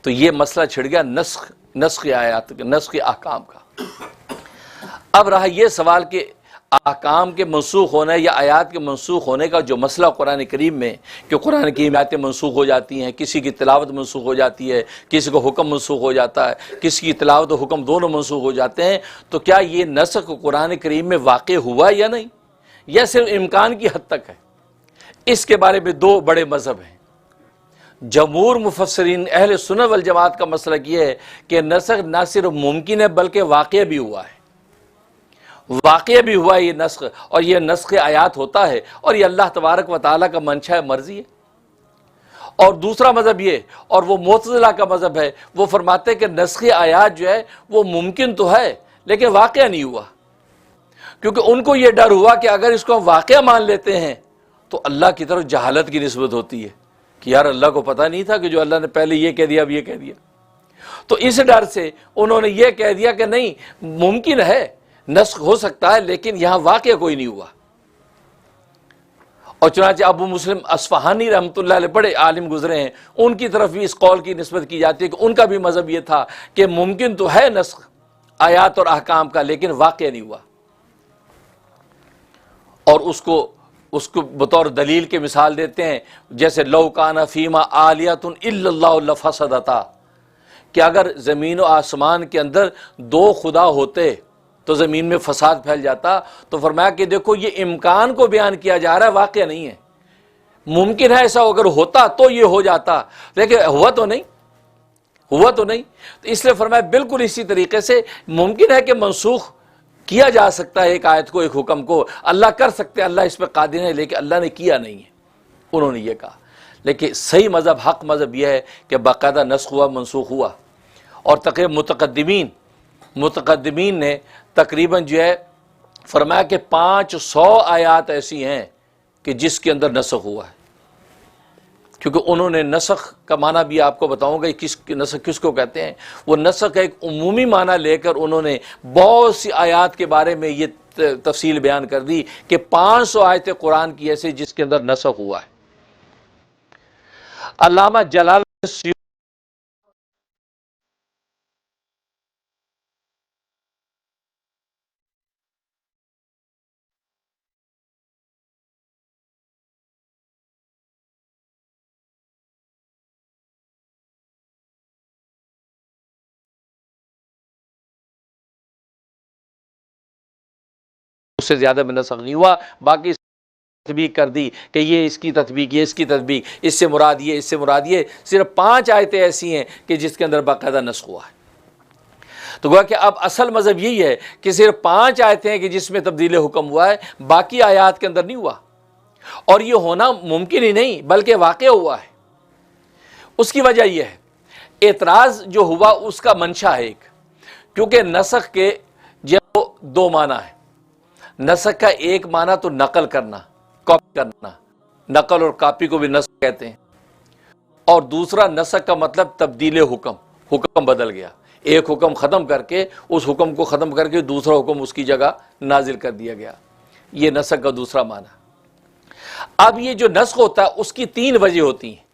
تو یہ مسئلہ چھڑ گیا نسخ آیات، نسخ احکام کا۔ اب رہا یہ سوال کہ احکام کے منسوخ ہونے یا آیات کے منسوخ ہونے کا جو مسئلہ قرآن کریم میں، کہ قرآن کی آیاتیں منسوخ ہو جاتی ہیں، کسی کی تلاوت منسوخ ہو جاتی ہے، کسی کو حکم منسوخ ہو جاتا ہے، کسی کی تلاوت و حکم دونوں منسوخ ہو جاتے ہیں، تو کیا یہ نسخ قرآن کریم میں واقع ہوا یا نہیں، یا صرف امکان کی حد تک ہے؟ اس کے بارے میں دو بڑے مذہب ہیں۔ جمہور مفسرین اہل سنت والجماعت کا مسلک یہ ہے کہ نسخ نہ صرف ممکن ہے بلکہ واقع بھی ہوا ہے، واقع بھی ہوا ہے یہ نسخ، اور یہ نسخ آیات ہوتا ہے، اور یہ اللہ تبارک و تعالیٰ کا منشا مرضی ہے۔ اور دوسرا مذہب یہ، اور وہ معتزلہ کا مذہب ہے، وہ فرماتے ہیں کہ نسخ آیات جو ہے وہ ممکن تو ہے لیکن واقع نہیں ہوا، کیونکہ ان کو یہ ڈر ہوا کہ اگر اس کو ہم واقع مان لیتے ہیں تو اللہ کی طرف جہالت کی نسبت ہوتی ہے کہ یار اللہ کو پتہ نہیں تھا کہ جو اللہ نے پہلے یہ کہہ دیا اب یہ کہہ دیا۔ تو اس ڈر سے انہوں نے یہ کہہ دیا کہ نہیں، ممکن ہے، نسخ ہو سکتا ہے لیکن یہاں واقع کوئی نہیں ہوا۔ اور چنانچہ ابو مسلم اصفہانی رحمۃ اللہ علیہ بڑے عالم گزرے ہیں، ان کی طرف بھی اس قول کی نسبت کی جاتی ہے کہ ان کا بھی مذہب یہ تھا کہ ممکن تو ہے نسخ آیات اور احکام کا لیکن واقع نہیں ہوا۔ اور اس کو بطور دلیل کے مثال دیتے ہیں، جیسے لو کان فیما آلیۃ الا اللہ لفسدتا، کہ اگر زمین و آسمان کے اندر دو خدا ہوتے تو زمین میں فساد پھیل جاتا۔ تو فرمایا کہ دیکھو یہ امکان کو بیان کیا جا رہا ہے، واقع نہیں ہے۔ ممکن ہے ایسا اگر ہوتا تو یہ ہو جاتا، لیکن ہوا تو نہیں، ہوا تو نہیں۔ تو اس لیے فرمایا بالکل اسی طریقے سے ممکن ہے کہ منسوخ کیا جا سکتا ہے ایک آیت کو، ایک حکم کو، اللہ کر سکتے ہیں، اللہ اس پہ قادر ہے، لیکن اللہ نے کیا نہیں ہے، انہوں نے یہ کہا۔ لیکن صحیح مذہب، حق مذہب یہ ہے کہ باقاعدہ نسخ ہوا، منسوخ ہوا۔ اور تقریباً متقدمین نے تقریباً جو ہے فرمایا کہ 500 آیات ایسی ہیں کہ جس کے اندر نسخ ہوا ہے، کیونکہ انہوں نے نسخ کا معنی بھی آپ کو بتاؤں گا نسخ کس کو کہتے ہیں۔ وہ نسخ کا ایک عمومی معنی لے کر انہوں نے بہت سی آیات کے بارے میں یہ تفصیل بیان کر دی کہ 500 آیتیں قرآن کی ایسے جس کے اندر نسخ ہوا ہے۔ علامہ جلال اس سے زیادہ میں نسخ نہیں ہوا، باقی تطبیق کر دی کہ یہ اس کی تطبیق، یہ اس کی تطبیق، اس سے مراد یہ، اس سے مراد یہ۔ صرف 5 آیتیں ایسی ہیں کہ جس کے اندر باقاعدہ نسخ ہوا ہے۔ تو گویا کہ اب اصل مذہب یہی ہے کہ صرف 5 آیتیں ہیں کہ جس میں تبدیل حکم ہوا ہے، باقی آیات کے اندر نہیں ہوا، اور یہ ہونا ممکن ہی نہیں بلکہ واقع ہوا ہے۔ اس کی وجہ یہ ہے، اعتراض جو ہوا اس کا منشا ہے ایک، کیونکہ نسخ کے جو 2 معنی ہیں۔ نسخ کا ایک معنی تو نقل کرنا، کاپی کرنا، نقل اور کاپی کو بھی نسخ کہتے ہیں۔ اور دوسرا نسخ کا مطلب تبدیل حکم بدل گیا، ایک حکم ختم کر کے اس حکم کو ختم کر کے دوسرا حکم اس کی جگہ نازل کر دیا گیا، یہ نسخ کا دوسرا معنی۔ اب یہ جو نسخ ہوتا ہے اس کی 3 وجہ ہوتی ہیں،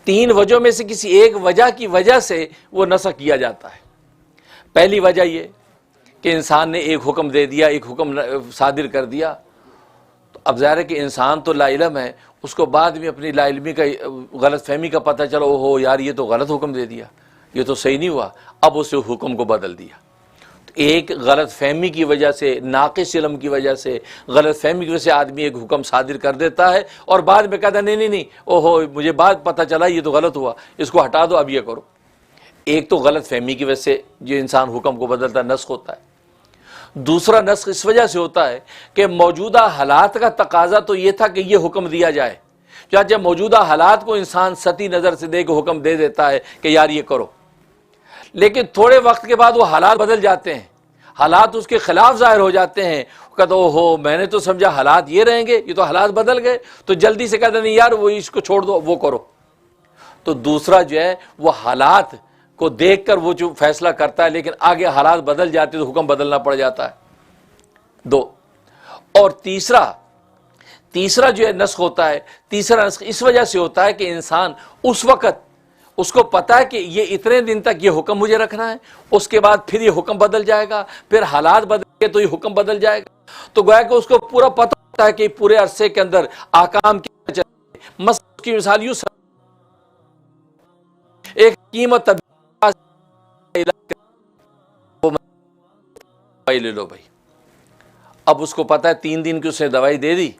3 وجہوں میں سے کسی ایک وجہ کی وجہ سے وہ نسخ کیا جاتا ہے۔ پہلی وجہ یہ کہ انسان نے ایک حکم دے دیا، ایک حکم صادر کر دیا، تو اب ظاہر ہے کہ انسان تو لا علم ہے، اس کو بعد میں اپنی لا علمی کا، غلط فہمی کا پتہ چلا، اوہو یار یہ تو غلط حکم دے دیا، یہ تو صحیح نہیں ہوا، اب اس حکم کو بدل دیا۔ تو ایک غلط فہمی کی وجہ سے، ناقص علم کی وجہ سے، غلط فہمی کی وجہ سے آدمی ایک حکم صادر کر دیتا ہے اور بعد میں کہتا ہے نہیں اوہو مجھے بعد پتہ چلا یہ تو غلط ہوا، اس کو ہٹا دو، اب یہ کرو۔ ایک تو غلط فہمی کی وجہ سے جو انسان حکم کو بدلتا ہے، نسخ ہوتا ہے۔ دوسرا نسخ اس وجہ سے ہوتا ہے کہ موجودہ حالات کا تقاضا تو یہ تھا کہ یہ حکم دیا جائے، چاہے موجودہ حالات کو انسان سطحی نظر سے دے کے حکم دے دیتا ہے کہ یار یہ کرو، لیکن تھوڑے وقت کے بعد وہ حالات بدل جاتے ہیں، حالات اس کے خلاف ظاہر ہو جاتے ہیں، کہتا اوہو میں نے تو سمجھا حالات یہ رہیں گے، یہ تو حالات بدل گئے، تو جلدی سے کہتا نہیں یار وہ اس کو چھوڑ دو، وہ کرو۔ تو دوسرا جو ہے وہ حالات کو دیکھ کر وہ جو فیصلہ کرتا ہے، لیکن آگے حالات بدل جاتے تو حکم بدلنا پڑ جاتا ہے۔ 2 اور تیسرا جو ہے نسخ ہوتا ہے، تیسرا نسخ اس وجہ سے ہوتا ہے کہ انسان اس وقت اس کو پتا ہے کہ یہ اتنے دن تک یہ حکم مجھے رکھنا ہے، اس کے بعد پھر یہ حکم بدل جائے گا، پھر حالات بدل گئے تو یہ حکم بدل جائے گا. تو گویا کہ اس کو پورا پتہ ہوتا ہے کہ پورے عرصے کے اندر احکام کیا چلیں گے. مثلا کی مثال یوں ایک قیمت دوائی لے لو بھائی. اب اس کو پتا ہے 3 دن کی اس نے دوائی دے دی،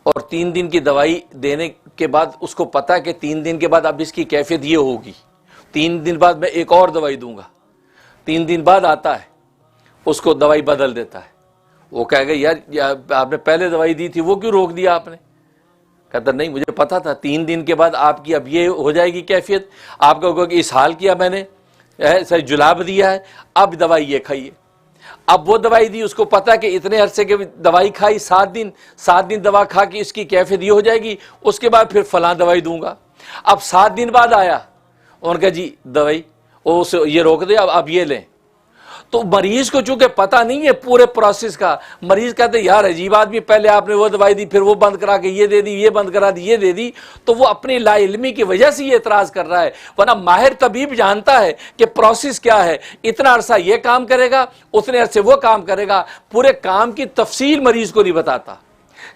اور 3 دن کی دوائی دینے کے بعد اس کو پتا ہے کہ 3 دن کے بعد اب اس کی کیفیت یہ ہوگی، 3 دن بعد میں ایک اور دوائی دوں گا. 3 دن بعد آتا ہے، اس کو دوائی بدل دیتا ہے. وہ کہے گا یار آپ نے پہلے دوائی دی تھی وہ کیوں روک دیا آپ نے؟ کہتا نہیں مجھے پتا تھا 3 دن کے بعد آپ کی اب یہ ہو جائے گی کیفیت، آپ کو کہ اس حال کیا میں نے جلاب دیا ہے، اب دوائی یہ کھائیے. اب وہ دوائی دی، اس کو پتا کہ اتنے عرصے کے دوائی کھائی 7 دن دوا کھا کے اس کی کیفیت یہ ہو جائے گی، اس کے بعد پھر فلاں دوائی دوں گا. اب 7 دن بعد آیا، ان کا جی دوائی یہ روک دے، اب یہ لیں. تو مریض کو چونکہ پتہ نہیں ہے پورے پروسیس کا، مریض کہتے یار عجیب آدمی، پہلے آپ نے وہ دوائی دی، پھر وہ بند کرا کے یہ دے دی، یہ بند کرا دی، یہ دے دی. تو وہ اپنی لا علمی کی وجہ سے یہ اعتراض کر رہا ہے، ورنہ ماہر طبیب جانتا ہے کہ پروسیس کیا ہے، اتنا عرصہ یہ کام کرے گا، اتنے عرصے وہ کام کرے گا. پورے کام کی تفصیل مریض کو نہیں بتاتا.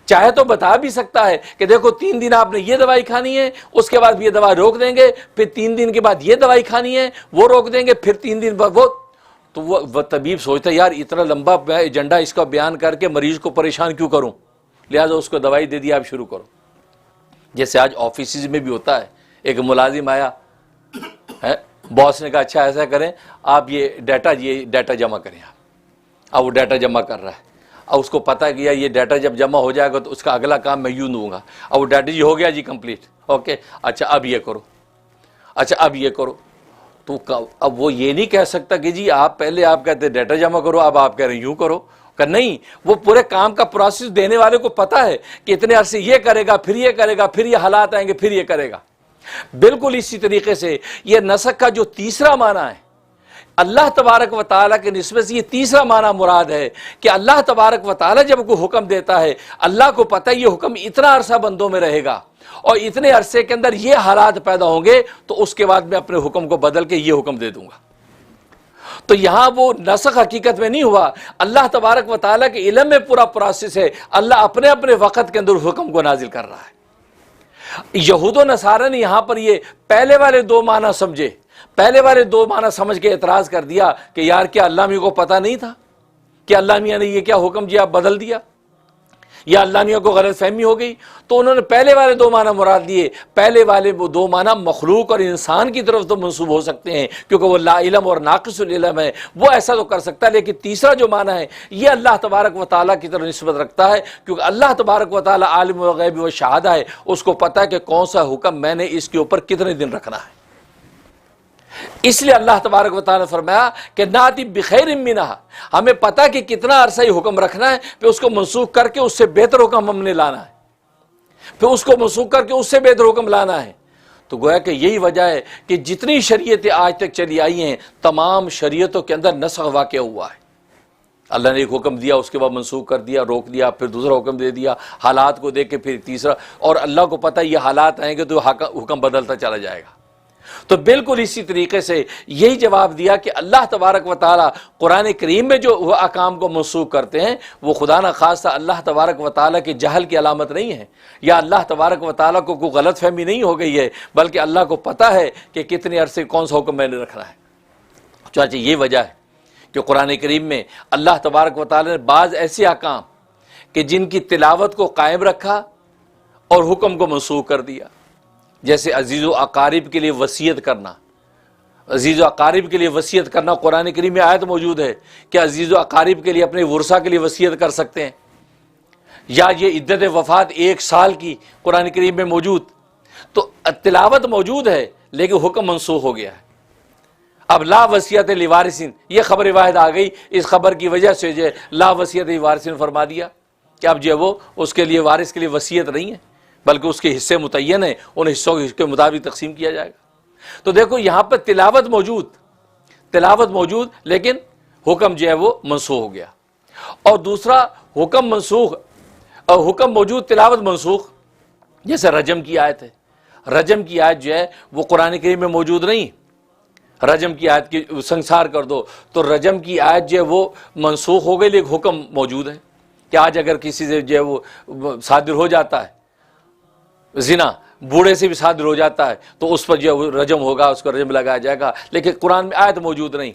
چاہے تو بتا بھی سکتا ہے کہ دیکھو 3 دن آپ نے یہ دوائی کھانی ہے، اس کے بعد یہ دوائی روک دیں گے، پھر 3 دن کے بعد یہ دوائی کھانی ہے وہ روک دیں گے، پھر 3 دن بعد وہ. تو وہ طبیب سوچتا ہے یار اتنا لمبا ایجنڈا اس کا بیان کر کے مریض کو پریشان کیوں کروں، لہٰذا اس کو دوائی دے دی آپ شروع کرو. جیسے آج آفیسز میں بھی ہوتا ہے، ایک ملازم آیا، باس نے کہا اچھا ایسا کریں آپ یہ ڈیٹا جمع کریں. اب وہ ڈیٹا جمع کر رہا ہے، اب اس کو پتا کہ یہ ڈیٹا جب جمع ہو جائے گا تو اس کا اگلا کام میں یوں دوں گا. اب وہ ڈیٹا جی ہو گیا جی کمپلیٹ، اوکے اچھا اب یہ کرو، اچھا اب یہ کرو. تو اب وہ یہ نہیں کہہ سکتا کہ جی آپ پہلے آپ کہتے ڈیٹا جمع کرو، اب آپ کہہ رہے ہیں یوں کرو. کہ نہیں، وہ پورے کام کا پروسیس دینے والے کو پتا ہے کہ اتنے عرصے یہ کرے گا، پھر یہ کرے گا، پھر یہ حالات آئیں گے، پھر یہ کرے گا. بالکل اسی طریقے سے یہ نسخ کا جو تیسرا معنی ہے، اللہ تبارک و تعالیٰ کے نسبت سے یہ تیسرا معنی مراد ہے کہ اللہ تبارک و تعالیٰ جب کوئی حکم دیتا ہے، اللہ کو پتہ ہے یہ حکم اتنا عرصہ بندوں میں رہے گا اور اتنے عرصے کے اندر یہ حالات پیدا ہوں گے، تو اس کے بعد میں اپنے حکم کو بدل کے یہ حکم دے دوں گا. تو یہاں وہ نسخ حقیقت میں نہیں ہوا، اللہ تبارک و تعالیٰ کے علم میں پورا پروسیس ہے، اللہ اپنے اپنے وقت کے اندر حکم کو نازل کر رہا ہے. یہود و نصارہ نے یہاں پر یہ پہلے والے 2 معنی سمجھے، پہلے والے 2 معنی سمجھ کے اعتراض کر دیا کہ یار کیا اللہ میاں کو پتہ نہیں تھا کہ اللہ میاں نے یہ کیا حکم دیا بدل دیا، یا اللہ میاں کو غلط فہمی ہو گئی. تو انہوں نے پہلے والے 2 معنی مراد لیے. پہلے والے وہ 2 معنی مخلوق اور انسان کی طرف تو منسوب ہو سکتے ہیں کیونکہ وہ لا علم اور ناقص العلم ہے، وہ ایسا تو کر سکتا ہے، لیکن تیسرا جو معنی ہے یہ اللہ تبارک و تعالیٰ کی طرف نسبت رکھتا ہے، کیونکہ اللہ تبارک و تعالیٰ عالم الغیب و شہادہ ہے، اس کو پتہ ہے کہ کون سا حکم میں نے اس کے اوپر کتنے دن رکھنا ہے. اس لیے اللہ تبارک و تعالیٰ نے فرمایا کہ ناتی بخیر منہا، ہمیں پتا کہ کتنا عرصہ یہ حکم رکھنا ہے، پھر اس کو منسوخ کر کے اس سے بہتر حکم ہم نے لانا ہے، پھر اس کو منسوخ کر کے اس سے بہتر حکم لانا ہے. تو گویا کہ یہی وجہ ہے کہ جتنی شریعتیں آج تک چلی آئی ہیں تمام شریعتوں کے اندر نسخ واقع ہوا ہے. اللہ نے ایک حکم دیا، اس کے بعد منسوخ کر دیا، روک دیا، پھر دوسرا حکم دے دیا، حالات کو دیکھ کے پھر تیسرا، اور اللہ کو پتہ یہ حالات آئیں گے تو حکم بدلتا چلا جائے گا. تو بالکل اسی طریقے سے یہی جواب دیا کہ اللہ تبارک و تعالیٰ قرآن کریم میں جو احکام کو منسوخ کرتے ہیں وہ خدا نہ خواستہ اللہ تبارک و تعالیٰ کے جہل کی علامت نہیں ہے، یا اللہ تبارک و تعالیٰ کو کوئی غلط فہمی نہیں ہو گئی ہے، بلکہ اللہ کو پتہ ہے کہ کتنے عرصے کون سا حکم میں نے رکھنا ہے. چنانچہ یہ وجہ ہے کہ قرآن کریم میں اللہ تبارک و تعالیٰ نے بعض ایسے احکام کہ جن کی تلاوت کو قائم رکھا اور حکم کو منسوخ کر دیا. جیسے عزیز و اقارب کے لیے وصیت کرنا، عزیز و اقارب کے لیے وصیت کرنا قرآن کریم میں آیت موجود ہے کہ عزیز و اقارب کے لیے اپنے ورثہ کے لیے وصیت کر سکتے ہیں. یا یہ عدت وفات 1 سال کی قرآن کریم میں موجود. تو تلاوت موجود ہے لیکن حکم منسوخ ہو گیا ہے. اب لا وصیت لوارثین، یہ خبر واحد آ گئی، اس خبر کی وجہ سے جو لا وصیت لوارثین فرما دیا کہ اب جو وہ اس کے لیے وارث کے لیے وصیت نہیں ہے بلکہ اس کے حصے متعین ہیں، ان حصوں کے مطابق تقسیم کیا جائے گا. تو دیکھو یہاں پر تلاوت موجود لیکن حکم جو ہے وہ منسوخ ہو گیا. اور دوسرا حکم موجود تلاوت منسوخ. جیسے رجم کی آیت ہے، رجم کی آیت جو ہے وہ قرآن کریم میں موجود نہیں. رجم کی آیت کی سنسار کر دو تو رجم کی آیت جو ہے وہ منسوخ ہو گئی، لیکن حکم موجود ہے کہ آج اگر کسی سے جو ہے وہ صادر ہو جاتا ہے زنا، بوڑھے سے بھی صادر ہو جاتا ہے تو اس پر جو ہے رجم ہوگا، اس کو رجم لگایا جائے گا. لیکن قرآن میں آیت موجود نہیں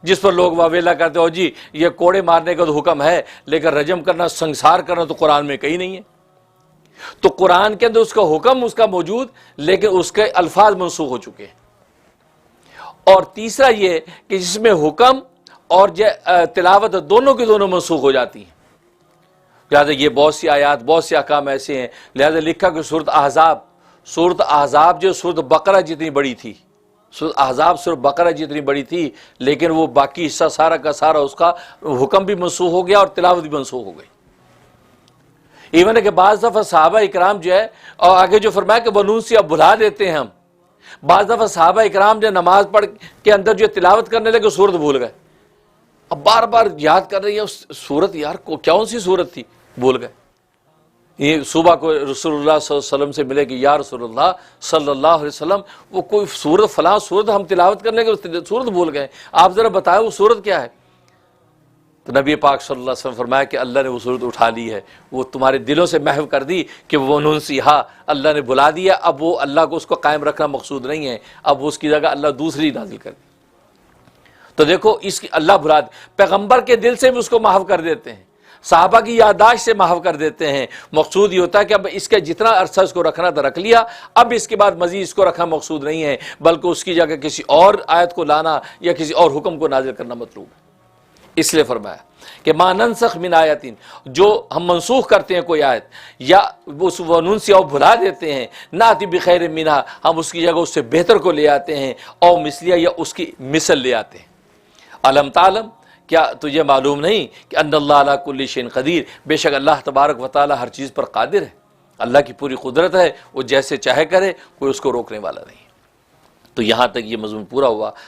جس پر لوگ واویلا کرتے ہو جی یہ کوڑے مارنے کا تو حکم ہے لیکن رجم کرنا، سنسار کرنا تو قرآن میں کہیں نہیں ہے. تو قرآن کے اندر اس کا حکم اس کا موجود، لیکن اس کے الفاظ منسوخ ہو چکے ہیں. اور تیسرا یہ کہ جس میں حکم اور تلاوت دونوں کی دونوں منسوخ ہو جاتی ہیں. لہٰذا یہ بہت سی آیات، بہت سے احکام ایسے ہیں. لہٰذا لکھا کہ سورۃ احزاب جو سورۃ بقرہ جتنی بڑی تھی، سورۃ احزاب سورۃ بقرہ جتنی بڑی تھی، لیکن وہ باقی حصہ سارا کا سارا اس کا حکم بھی منسوخ ہو گیا اور تلاوت بھی منسوخ ہو گئی. ایون ہے کہ بعض دفعہ صحابہ اکرام جو ہے، اور آگے جو فرمایا کہ بنون سے اب بھلا دیتے ہیں ہم، بعض دفعہ صحابہ اکرام جو نماز پڑھ کے اندر جو تلاوت کرنے لگے سورت بھول گئے. اب بار بار یاد کر رہی ہے اس سورت، یار کون سی سورت تھی، بھول گئے. یہ صبح کو رسول اللہ صلی اللہ علیہ وسلم سے ملے کہ یا رسول اللہ صلی اللہ علیہ وسلم وہ کوئی سورت فلاں سورت ہم تلاوت کرنے کے سورت بھول گئے، آپ ذرا بتائیں وہ سورت کیا ہے. تو نبی پاک صلی اللہ علیہ وسلم فرمایا کہ اللہ نے وہ صورت اٹھا لی ہے، وہ تمہارے دلوں سے محو کر دی کہ وہ ننسیہا، اللہ نے بلا دیا. اب وہ اللہ کو اس کو قائم رکھنا مقصود نہیں ہے، اب اس کی جگہ اللہ دوسری نازل کر دی. تو دیکھو اس کی اللہ بلا دی، پیغمبر کے دل سے بھی اس کو محو کر دیتے ہیں، صحابہ کی یادداشت سے محو کر دیتے ہیں. مقصود یہ ہوتا ہے کہ اب اس کے جتنا عرصہ اس کو رکھنا تھا رکھ لیا، اب اس کے بعد مزید اس کو رکھنا مقصود نہیں ہے، بلکہ اس کی جگہ کسی اور آیت کو لانا یا کسی اور حکم کو نازل کرنا مطلوب ہے. اس لیے فرمایا کہ ما ننسخ من آیتین، جو ہم منسوخ کرتے ہیں کوئی آیت یا اس وننسیہ اور بھلا دیتے ہیں، ناتی بخیر منہا، ہم اس کی جگہ اس سے بہتر کو لے آتے ہیں، او مثلیہ یا اس کی مثل لے آتے ہیں. علم تعلم، کیا تجھے معلوم نہیں کہ ان اللہ علی کل شیء قدیر، بے شک اللہ تبارک و تعالی ہر چیز پر قادر ہے. اللہ کی پوری قدرت ہے، وہ جیسے چاہے کرے، کوئی اس کو روکنے والا نہیں. تو یہاں تک یہ مضمون پورا ہوا.